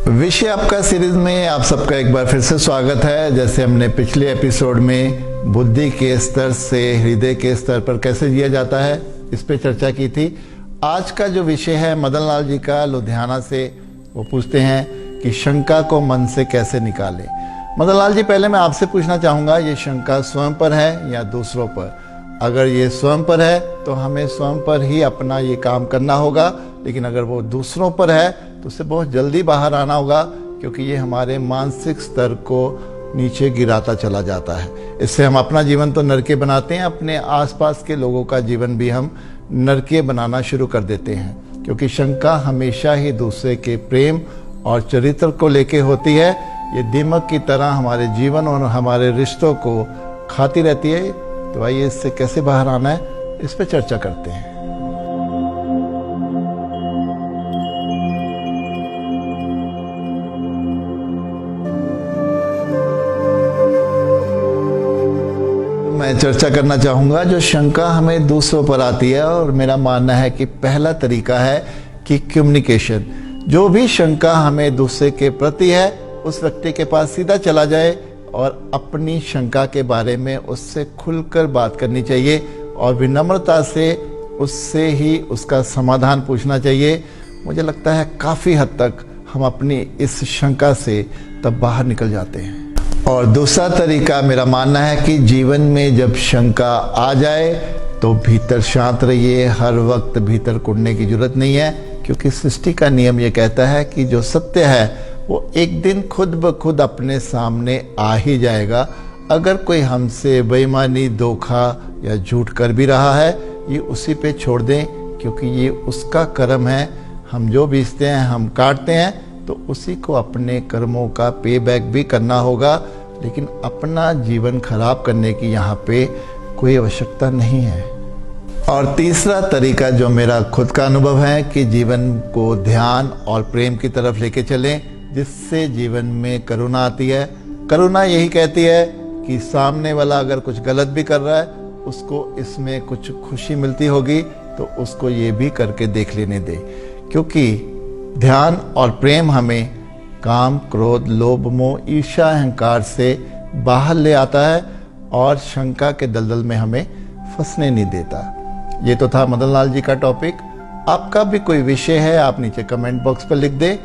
विषय आपका सीरीज में आप सबका एक बार फिर से स्वागत है। जैसे हमने पिछले एपिसोड में बुद्धि के स्तर से हृदय के स्तर पर कैसे जिया जाता है इस पे चर्चा की थी। आज का जो विषय है मदन लाल जी का लुधियाना से, वो पूछते हैं कि शंका को मन से कैसे निकालें। मदन लाल जी, पहले मैं आपसे पूछना चाहूँगा, ये शंका स्वयं पर है या दूसरों पर? अगर ये स्वयं पर है तो हमें स्वयं पर ही अपना ये काम करना होगा, लेकिन अगर वो दूसरों पर है तो उससे बहुत जल्दी बाहर आना होगा, क्योंकि ये हमारे मानसिक स्तर को नीचे गिराता चला जाता है। इससे हम अपना जीवन तो नरकीय बनाते हैं, अपने आसपास के लोगों का जीवन भी हम नरकीय बनाना शुरू कर देते हैं, क्योंकि शंका हमेशा ही दूसरे के प्रेम और चरित्र को लेके होती है। ये दीमक की तरह हमारे जीवन और हमारे रिश्तों को खाती रहती है। तो आइए इससे कैसे बाहर आना है इस पर चर्चा करते हैं। मैं चर्चा करना चाहूँगा जो शंका हमें दूसरों पर आती है, और मेरा मानना है कि पहला तरीका है कि कम्युनिकेशन। जो भी शंका हमें दूसरे के प्रति है उस व्यक्ति के पास सीधा चला जाए और अपनी शंका के बारे में उससे खुलकर बात करनी चाहिए और विनम्रता से उससे ही उसका समाधान पूछना चाहिए। मुझे लगता है काफ़ी हद तक हम अपनी इस शंका से तब बाहर निकल जाते हैं। और दूसरा तरीका मेरा मानना है कि जीवन में जब शंका आ जाए तो भीतर शांत रहिए। हर वक्त भीतर कुढ़ने की जरूरत नहीं है, क्योंकि सृष्टि का नियम ये कहता है कि जो सत्य है वो एक दिन खुद ब खुद अपने सामने आ ही जाएगा। अगर कोई हमसे बेईमानी, धोखा या झूठ कर भी रहा है, ये उसी पे छोड़ दें, क्योंकि ये उसका कर्म है। हम जो बीजते हैं हम काटते हैं, तो उसी को अपने कर्मों का पे बैक भी करना होगा। लेकिन अपना जीवन खराब करने की यहाँ पे कोई आवश्यकता नहीं है। और तीसरा तरीका जो मेरा खुद का अनुभव है कि जीवन को ध्यान और प्रेम की तरफ लेके चलें, जिससे जीवन में करुणा आती है। करुणा यही कहती है कि सामने वाला अगर कुछ गलत भी कर रहा है, उसको इसमें कुछ खुशी मिलती होगी, तो उसको ये भी करके देख लेने दे। क्योंकि ध्यान और प्रेम हमें काम, क्रोध, लोभ, मोह, ईर्ष्या, अहंकार से बाहर ले आता है और शंका के दलदल में हमें फंसने नहीं देता। ये तो था मदन लाल जी का टॉपिक। आपका भी कोई विषय है, आप नीचे कमेंट बॉक्स पर लिख दें।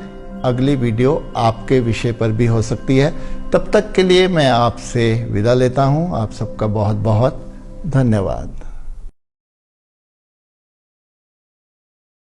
अगली वीडियो आपके विषय पर भी हो सकती है। तब तक के लिए मैं आपसे विदा लेता हूँ। आप सबका बहुत बहुत धन्यवाद।